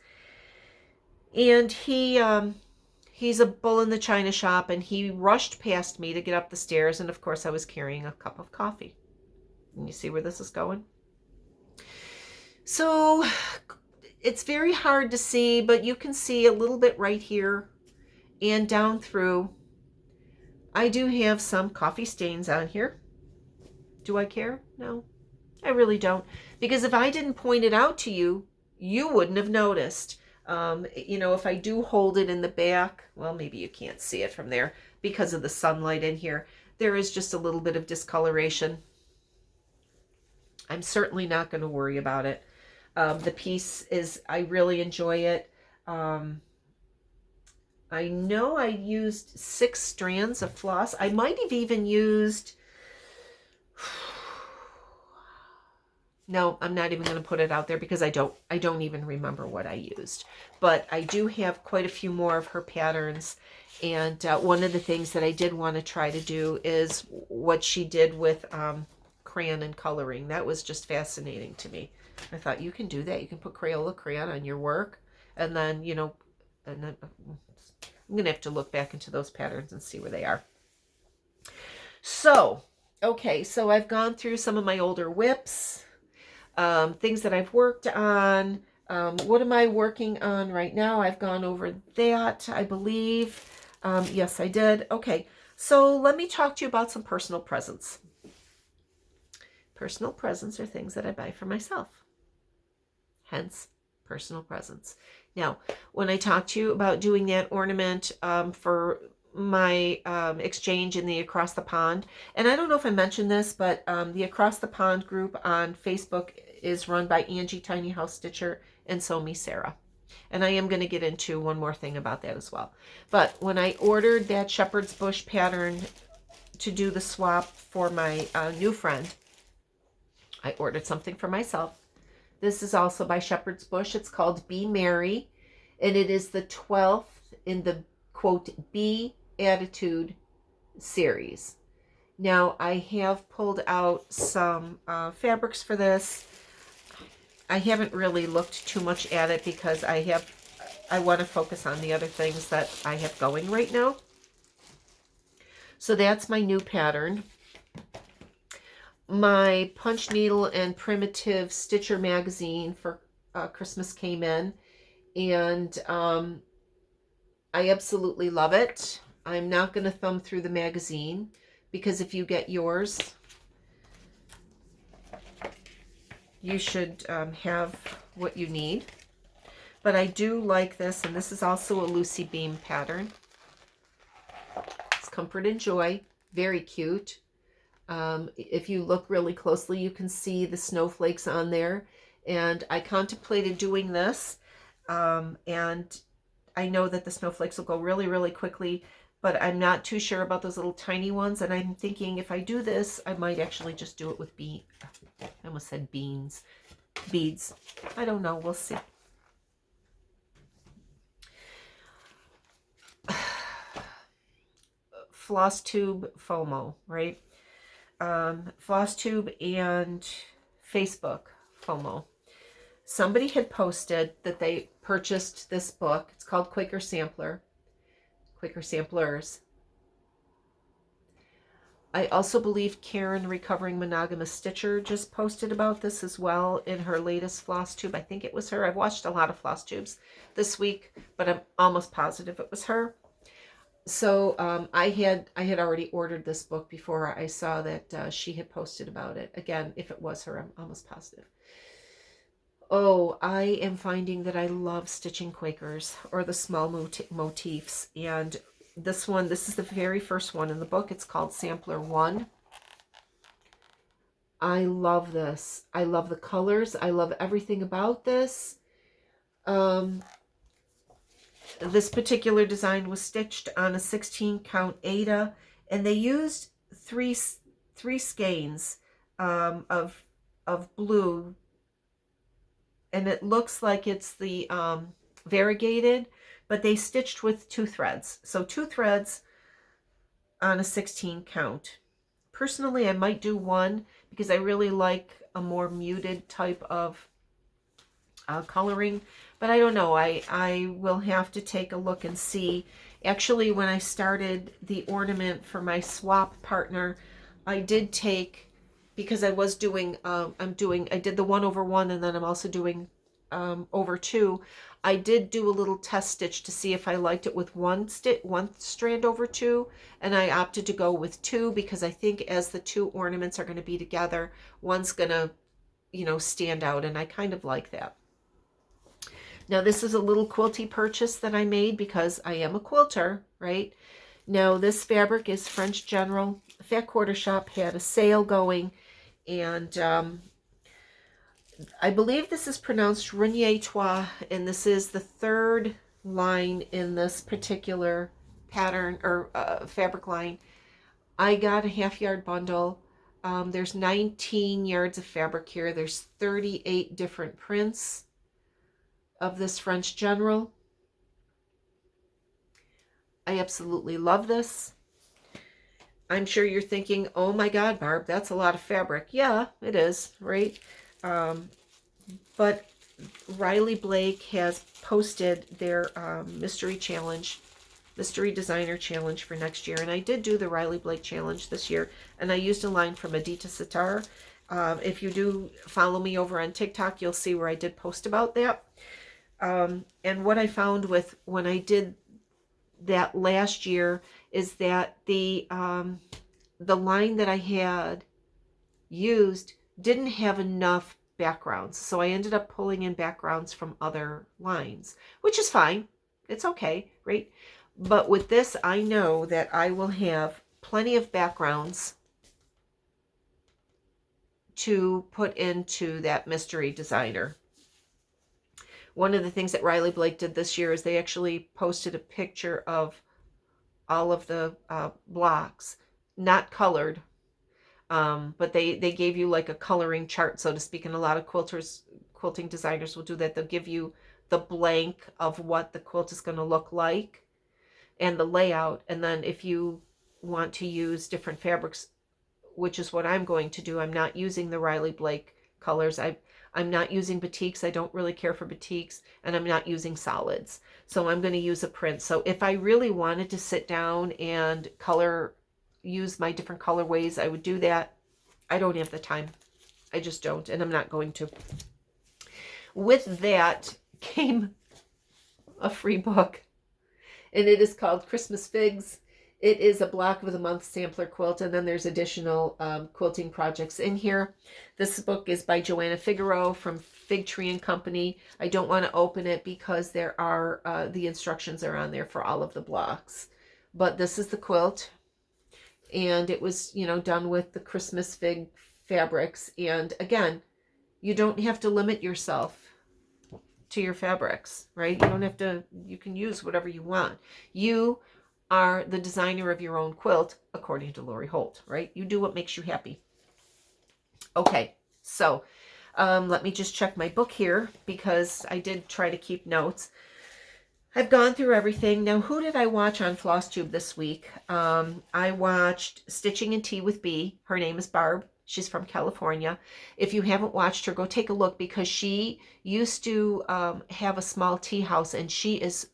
And he's a bull in the china shop, and he rushed past me to get up the stairs, and of course I was carrying a cup of coffee. And you see where this is going? So it's very hard to see, but you can see a little bit right here and down through. I do have some coffee stains on here. Do I care? No, I really don't. Because if I didn't point it out to you, you wouldn't have noticed. If I do hold it in the back, well, maybe you can't see it from there because of the sunlight in here. There is just a little bit of discoloration. I'm certainly not going to worry about it. The piece I really enjoy it. I know I used 6 strands of floss. I might have even used... No, I'm not even going to put it out there because I don't even remember what I used. But I do have quite a few more of her patterns. And one of the things that I did want to try to do is what she did with crayon and coloring. That was just fascinating to me. I thought, you can do that. You can put Crayola crayon on your work. And then, and then I'm going to have to look back into those patterns and see where they are. So, okay, so I've gone through some of my older whips, things that I've worked on. What am I working on right now? I've gone over that, I believe. Yes, I did. Okay, so let me talk to you about some personal presents. Personal presents are things that I buy for myself. Hence, personal presents. Now, when I talk to you about doing that ornament for my exchange in the Across the Pond, and I don't know if I mentioned this, but the Across the Pond group on Facebook is run by Angie Tiny House Stitcher and Sew Me Sarah. And I am going to get into one more thing about that as well. But when I ordered that shepherd's bush pattern to do the swap for my new friend, I ordered something for myself. This is also by Shepherd's Bush. It's called Be Merry, and it is the 12th in the, quote, Be Attitude series. Now, I have pulled out some fabrics for this. I haven't really looked too much at it because I want to focus on the other things that I have going right now. So that's my new pattern. My punch needle and primitive stitcher magazine for Christmas came in, and I absolutely love it. I'm not going to thumb through the magazine because if you get yours, you should have what you need. But I do like this, and this is also a Lucy Beam pattern. It's Comfort and Joy, very cute. If you look really closely, you can see the snowflakes on there. And I contemplated doing this, and I know that the snowflakes will go really, really quickly, but I'm not too sure about those little tiny ones. And I'm thinking if I do this, I might actually just do it with I almost said beans. Beads. I don't know. We'll see. Flosstube FOMO, right? Flosstube and Facebook FOMO. Somebody had posted that they purchased this book. It's called Quaker Samplers. I also believe Karen, Recovering Monogamous Stitcher, just posted about this as well in her latest Flosstube. I think it was her. I've watched a lot of Flosstubes this week, but I'm almost positive it was her. So I had already ordered this book before I saw that she had posted about it. Again, if it was her, I'm almost positive. Oh, I am finding that I love stitching Quakers or the small motifs. And this is the very first one in the book. It's called Sampler 1. I love this. I love the colors. I love everything about this. This particular design was stitched on a 16 count Aida, and they used three skeins of blue, and it looks like it's the variegated, but they stitched with 2 threads. So 2 threads on a 16 count. Personally, I might do 1 because I really like a more muted type of coloring, but I don't know. I will have to take a look and see. Actually, when I started the ornament for my swap partner, I did take, because I was doing, I did the 1/1, and then I'm also doing over 2. I did do a little test stitch to see if I liked it with one strand over 2, and I opted to go with 2 because I think as the 2 ornaments are going to be together, one's going to, stand out, and I kind of like that. Now, this is a little quilty purchase that I made because I am a quilter, right? Now, this fabric is French General. Fat Quarter Shop had a sale going, and I believe this is pronounced Rouenneries, Trois, and this is the 3rd line in this particular pattern or fabric line. I got a half-yard bundle. There's 19 yards of fabric here. There's 38 different prints of this French General. I absolutely love this. I'm sure you're thinking, oh my God, Barb, that's a lot of fabric. Yeah, it is, right? But Riley Blake has posted their mystery designer challenge for next year. And I did do the Riley Blake challenge this year, and I used a line from Adita Sitar. If you do follow me over on TikTok, you'll see where I did post about that. And what I found with when I did that last year is that the line that I had used didn't have enough backgrounds. So I ended up pulling in backgrounds from other lines, which is fine. It's okay, right? But with this, I know that I will have plenty of backgrounds to put into that mystery designer. One of the things that Riley Blake did this year is they actually posted a picture of all of the blocks, not colored, but they gave you like a coloring chart, so to speak, and a lot of quilting designers will do that. They'll give you the blank of what the quilt is going to look like and the layout, and then if you want to use different fabrics, which is what I'm going to do, I'm not using the Riley Blake colors. I'm not using batiks. I don't really care for batiks, and I'm not using solids. So I'm going to use a print. So if I really wanted to sit down and use my different colorways, I would do that. I don't have the time. I just don't, and I'm not going to. With that came a free book, and it is called Christmas Figs. It is a block of the month sampler quilt, and then there's additional quilting projects in here. This book is by Joanna Figaro from Fig Tree and Company. I don't want to open it because there are the instructions are on there for all of the blocks. But this is the quilt, and it was, you know, done with the Christmas fig fabrics. And again, you don't have to limit yourself to your fabrics, right? You don't have to, you can use whatever you want. You are the designer of your own quilt, according to Lori Holt, right? You do what makes you happy. Okay, so let me just check my book here because I did try to keep notes. I've gone through everything. Now, who did I watch on Flosstube this week? I watched Stitching in Tea with Bee. Her name is Barb. She's from California. If you haven't watched her, go take a look because she used to have a small tea house, and she is,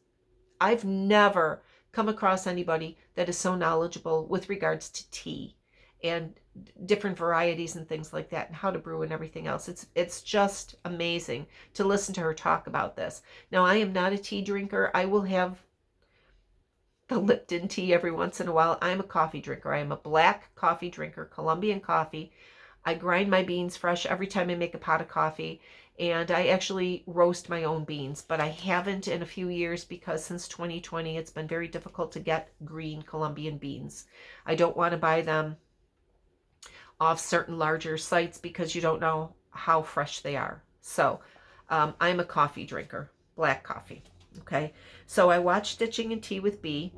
I've never come across anybody that is so knowledgeable with regards to tea and different varieties and things like that and how to brew and everything else. It's just amazing to listen to her talk about this. Now, I am not a tea drinker. I will have the Lipton tea every once in a while. I'm a coffee drinker. I am a black coffee drinker, Colombian coffee. I grind my beans fresh every time I make a pot of coffee, and I actually roast my own beans, but I haven't in a few years because since 2020, it's been very difficult to get green Colombian beans. I don't want to buy them off certain larger sites because you don't know how fresh they are. So I'm a coffee drinker, black coffee. Okay, so I watched Stitching in Tea with Bee.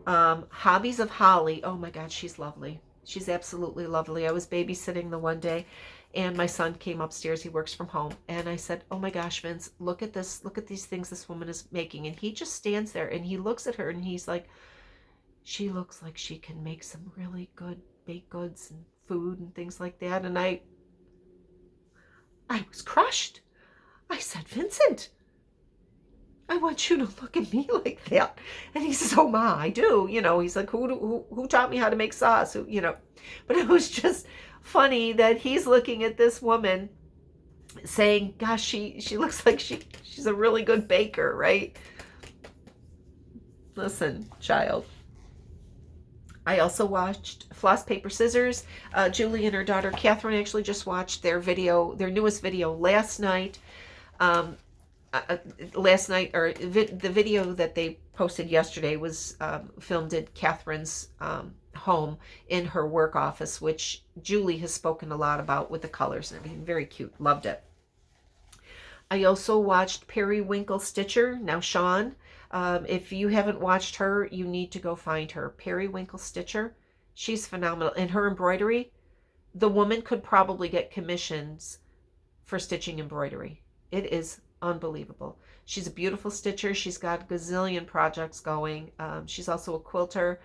Hobbies of Holly. Oh my God, she's lovely. She's absolutely lovely. I was babysitting the one day, and my son came upstairs. He works from home, and I said, "Oh my gosh, Vince, look at this. Look at these things this woman is making." And he just stands there and he looks at her and he's like, "She looks like she can make some really good baked goods and food and things like that." And I was crushed. I said, "Vincent, I want you to look at me like that." And he says, "Oh ma, I do." You know, he's like, who taught me how to make sauce? Who, you know, but it was just funny that he's looking at this woman saying, "Gosh, she looks like she's a really good baker," right? Listen, child. I also watched Floss, Paper, Scissors. Julie and her daughter Catherine actually just watched their video, their newest video last night. The video that they posted yesterday was filmed at Catherine's home in her work office, which Julie has spoken a lot about with the colors and everything. Very cute. Loved it. I also watched Periwinkle Stitcher. Now, Sean, if you haven't watched her, you need to go find her. Periwinkle Stitcher. She's phenomenal. And her embroidery, the woman could probably get commissions for stitching embroidery. It is unbelievable. She's a beautiful stitcher. She's got a gazillion projects going. She's also a quilter.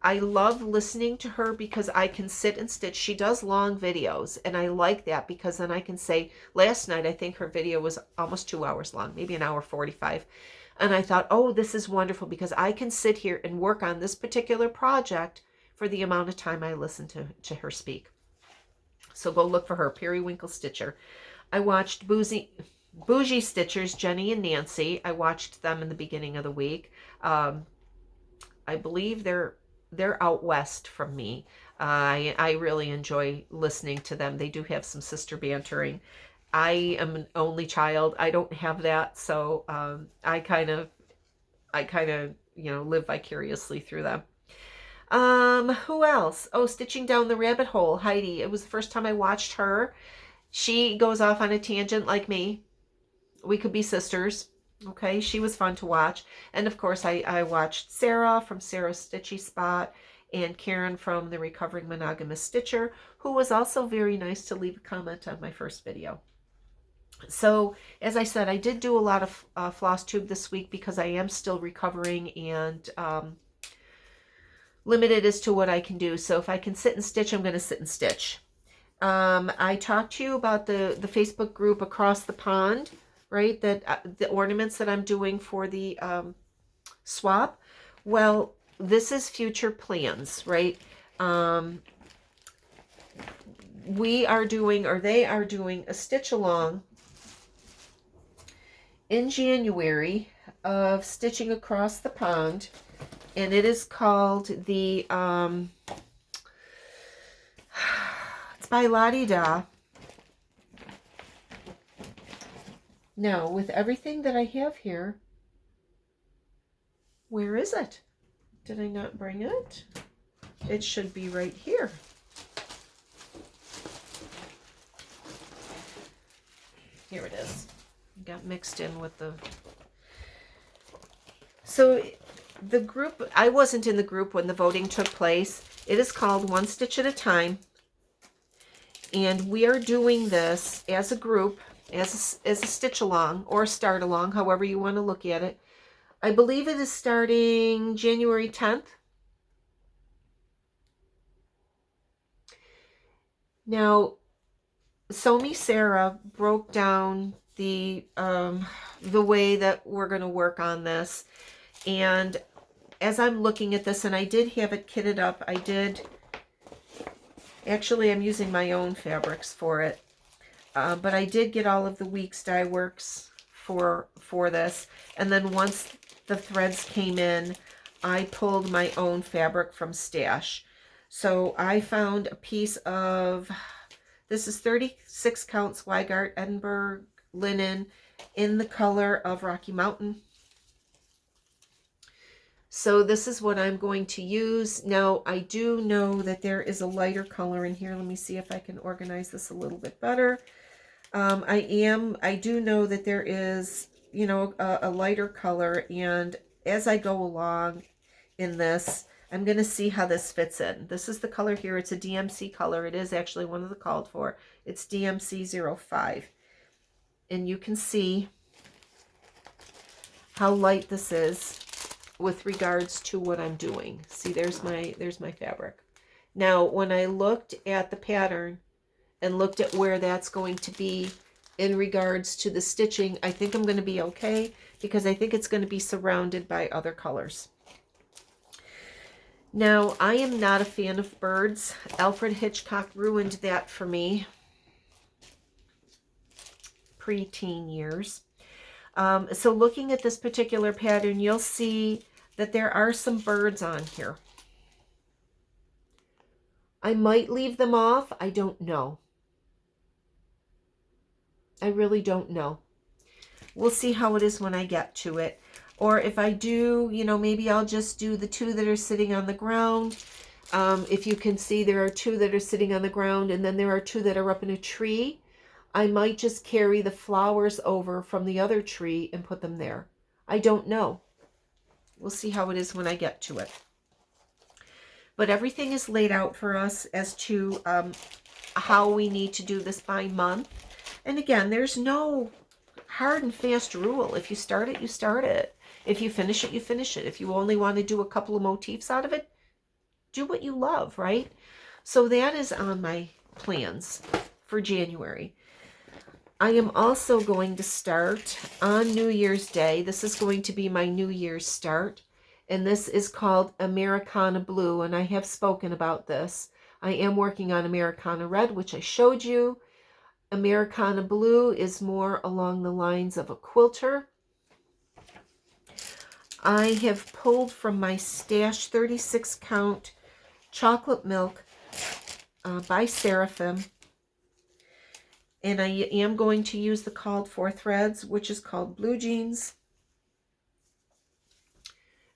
I love listening to her because I can sit and stitch. She does long videos, and I like that because then I can say, last night I think her video was almost 2 hours long, maybe an hour 45. And I thought, oh, this is wonderful because I can sit here and work on this particular project for the amount of time I listen to her speak. So go look for her, Periwinkle Stitcher. I watched Bougie Stitchers, Jenny and Nancy. I watched them in the beginning of the week. I believe they're out west from me. I really enjoy listening to them. They do have some sister bantering. I am an only child. I don't have that, so I kind of live vicariously through them. Who else? Oh, Stitching Down the Rabbit Hole, Heidi. It was the first time I watched her. She goes off on a tangent like me. We could be sisters. Okay, she was fun to watch. And of course, I watched Sarah from Sarah's Stitchy Spot and Karen from the Recovering Monogamous Stitcher, who was also very nice to leave a comment on my first video. So, as I said, I did do a lot of Flosstube this week because I am still recovering and limited as to what I can do. So if I can sit and stitch, I'm going to sit and stitch. I talked to you about the Facebook group Across the Pond, right? That the ornaments that I'm doing for the swap. Well, this is future plans, right? we are doing, or they are doing, a stitch along in January of Stitching Across the Pond, and it is called the it's by Lottie Da. Now, with everything that I have here, where is it? Did I not bring it? It should be right here. Here it is. Got mixed in with the... So the group, I wasn't in the group when the voting took place. It is called One Stitch at a Time. And we are doing this as a group, as a stitch along or start along, however you want to look at it. I believe it is starting January 10th. Now, Somi Sarah broke down the way that we're going to work on this. And as I'm looking at this, and I did have it kitted up, actually I'm using my own fabrics for it. But I did get all of the Weeks dye works for this. And then once the threads came in, I pulled my own fabric from Stash. So I found a piece of, this is 36 count Zweigart Edinburgh linen in the color of Rocky Mountain. So this is what I'm going to use. Now, I do know that there is a lighter color in here. Let me see if I can organize this a little bit better. I do know that there is, you know, a lighter color, and as I go along in this, I'm going to see how this fits in. This is the color here. It's a DMC color. It is actually one of the called for. It's DMC 05. And you can see how light this is with regards to what I'm doing. See, there's my fabric. Now, when I looked at the pattern and looked at where that's going to be in regards to the stitching, I think I'm going to be okay, because I think it's going to be surrounded by other colors. Now, I am not a fan of birds. Alfred Hitchcock ruined that for me. Pre-teen years. So looking at this particular pattern, you'll see that there are some birds on here. I might leave them off. I don't know. I really don't know. We'll see how it is when I get to it. Or if I do, you know, maybe I'll just do the two that are sitting on the ground. If you can see, there are two that are sitting on the ground, and then there are two that are up in a tree. I might just carry the flowers over from the other tree and put them there. I don't know. We'll see how it is when I get to it. But everything is laid out for us as to how we need to do this by month. And again, there's no hard and fast rule. If you start it, you start it. If you finish it, you finish it. If you only want to do a couple of motifs out of it, do what you love, right? So that is on my plans for January. I am also going to start on New Year's Day. This is going to be my New Year's start. And this is called Americana Blue. And I have spoken about this. I am working on Americana Red, which I showed you. Americana Blue is more along the lines of a quilter. I have pulled from my Stash 36 count Chocolate Milk by Seraphim. And I am going to use the called for threads, which is called Blue Jeans.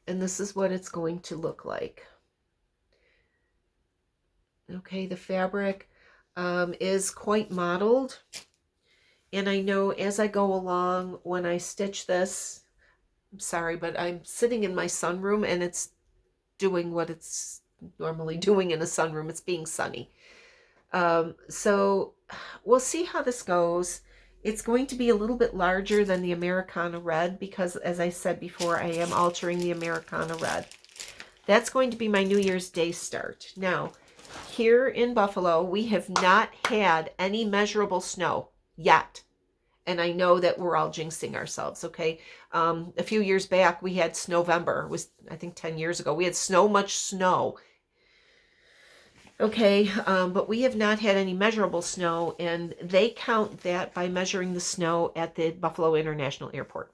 And this is what it's going to look like. Okay, the fabric is quite mottled. And I know as I go along, when I stitch this, I'm sorry, but I'm sitting in my sunroom and it's doing what it's normally doing in a sunroom. It's being sunny. So we'll see how this goes. It's going to be a little bit larger than the Americana Red because, as I said before, I am altering the Americana Red. That's going to be my New Year's Day start. Now, here in Buffalo, we have not had any measurable snow yet. And I know that we're all jinxing ourselves, okay? A few years back, we had Snowvember. It was, I think, 10 years ago. We had so much snow. Okay, but we have not had any measurable snow, and they count that by measuring the snow at the Buffalo International Airport.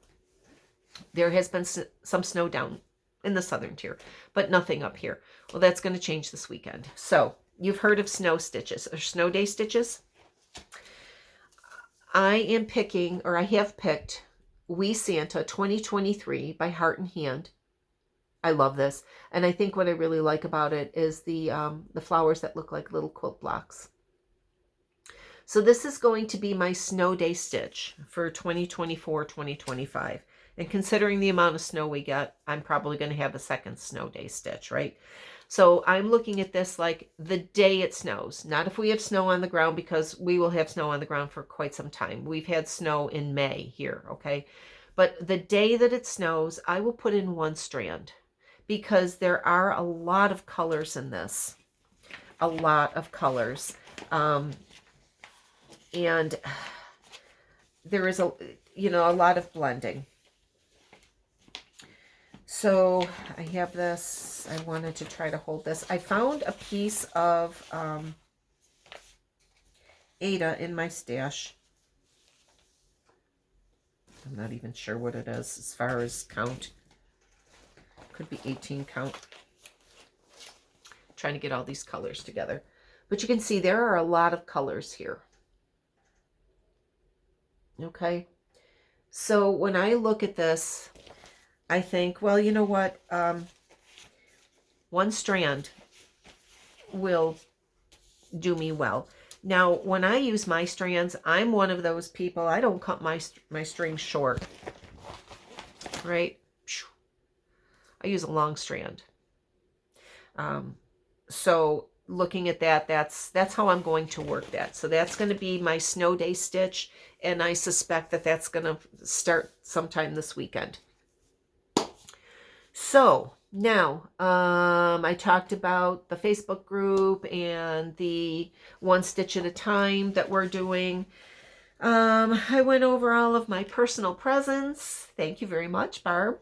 There has been some snow down in the southern tier, but nothing up here. Well, that's going to change this weekend. So you've heard of snow stitches or snow day stitches. I am picking, or I have picked, We Santa 2023 by Heart and Hand. I love this. And I think what I really like about it is the flowers that look like little quilt blocks. So this is going to be my snow day stitch for 2024-2025. And considering the amount of snow we get, I'm probably going to have a second snow day stitch, right? So I'm looking at this like the day it snows. Not if we have snow on the ground, because we will have snow on the ground for quite some time. We've had snow in May here, okay? But the day that it snows, I will put in one strand, because there are a lot of colors in this. A lot of colors. And there is a lot of blending. So I have this. I wanted to try to hold this. I found a piece of Ada in my stash. I'm not even sure what it is as far as count. Could be 18 count. Trying to get all these colors together. But you can see there are a lot of colors here. Okay. So when I look at this, I think, well, you know what? One strand will do me well. Now, when I use my strands, I'm one of those people, I don't cut my strings short. Right? I use a long strand. So looking at that, that's how I'm going to work that. So that's going to be my snow day stitch, and I suspect that that's going to start sometime this weekend. So now, I talked about the Facebook group and the one stitch at a time that we're doing. I went over all of my personal presents. Thank you very much, Barb.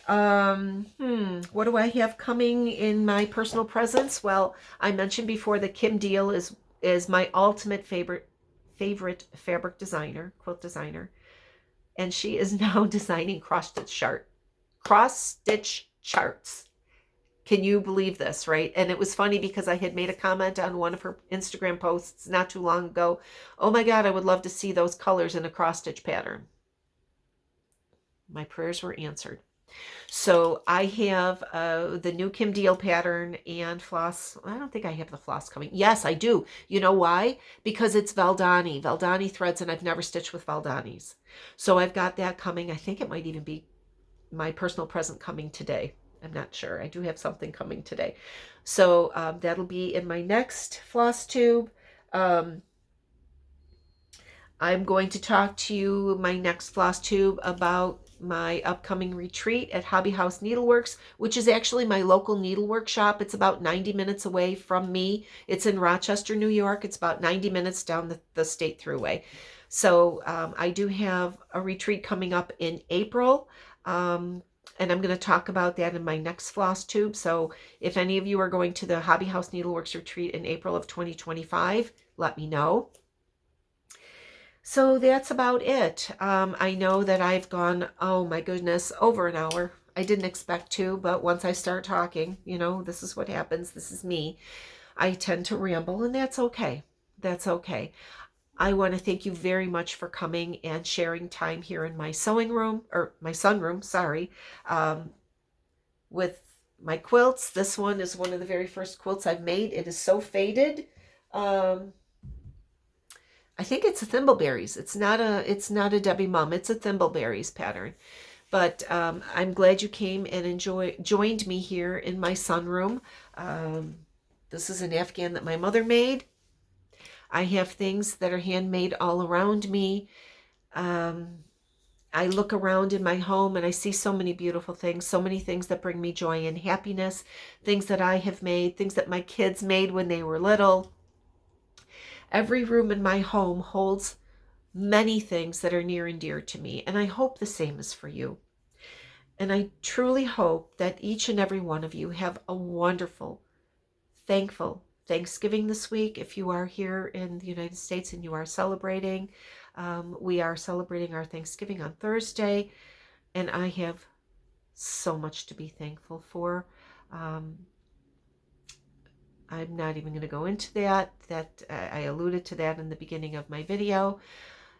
What do I have coming in my personal presents? Well, I mentioned before that Kim Deal is my ultimate favorite fabric designer, quilt designer. And she is now designing cross-stitch charts. Can you believe this, right? And it was funny because I had made a comment on one of her Instagram posts not too long ago. Oh my God, I would love to see those colors in a cross-stitch pattern. My prayers were answered. So I have the new Kim Deal pattern and floss. I don't think I have the floss coming. Yes, I do. You know why? Because it's Valdani threads, and I've never stitched with Valdanis. So I've got that coming. I think it might even be my personal present coming today. I'm not sure. I do have something coming today. So that'll be in my next Flosstube. I'm going to talk to you, my next Flosstube, about my upcoming retreat at Hobby House Needleworks, which is actually my local needlework shop. It's about 90 minutes away from me. It's in Rochester, New York. It's about 90 minutes down the state thruway. So I do have a retreat coming up in April, and I'm going to talk about that in my next Flosstube. So if any of you are going to the Hobby House Needleworks retreat in April of 2025, let me know. So that's about it. I know that I've gone, oh my goodness, over an hour. I didn't expect to, but once I start talking, this is what happens. This is me. I tend to ramble, and that's okay. That's okay. I want to thank you very much for coming and sharing time here in my sewing room, or my sunroom, sorry, with my quilts. This one is one of the very first quilts I've made. It is so faded. I think it's a Thimbleberries. It's not a Debbie Mum. It's a Thimbleberries pattern. But I'm glad you came and joined me here in my sunroom. This is an Afghan that my mother made. I have things that are handmade all around me. I look around in my home and I see so many beautiful things, so many things that bring me joy and happiness, things that I have made, things that my kids made when they were little. Every room in my home holds many things that are near and dear to me, and I hope the same is for you. And I truly hope that each and every one of you have a wonderful thankful. Thanksgiving this week, if you are here in the United States and you are celebrating, we are celebrating our Thanksgiving on Thursday, and I have so much to be thankful for. Um, I'm not even going to go into that. I alluded to that in the beginning of my video.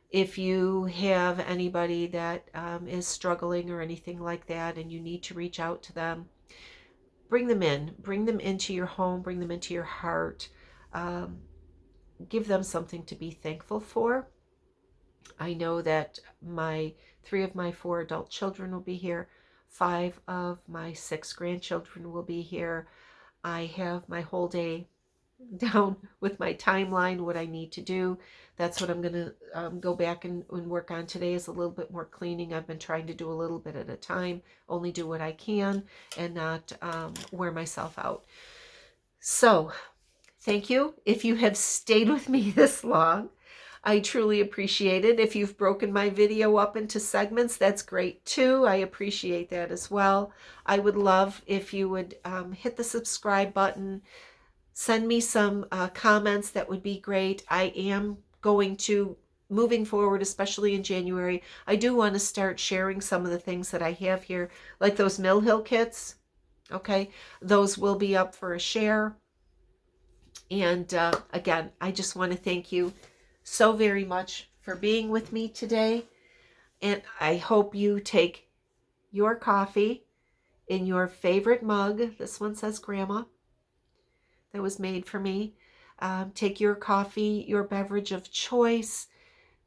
If you have anybody that is struggling or anything like that and you need to reach out to them, bring them into your home, bring them into your heart. Give them something to be thankful for. I know that 3 of my 4 adult children will be here. 5 of my 6 grandchildren will be here. I have my whole day down with my timeline, what I need to do. That's what I'm going to go back and work on today, is a little bit more cleaning. I've been trying to do a little bit at a time, only do what I can and not wear myself out. So thank you. If you have stayed with me this long, I truly appreciate it. If you've broken my video up into segments, that's great too. I appreciate that as well. I would love if you would hit the subscribe button. Send me some comments. That would be great. I am going to, moving forward, especially in January, I do want to start sharing some of the things that I have here, like those Mill Hill kits. Okay, those will be up for a share. And again, I just want to thank you so very much for being with me today. And I hope you take your coffee in your favorite mug. This one says Grandma. That was made for me. Take your coffee, your beverage of choice.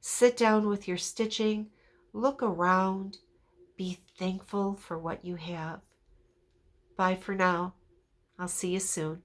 Sit down with your stitching. Look around. Be thankful for what you have. Bye for now. I'll see you soon.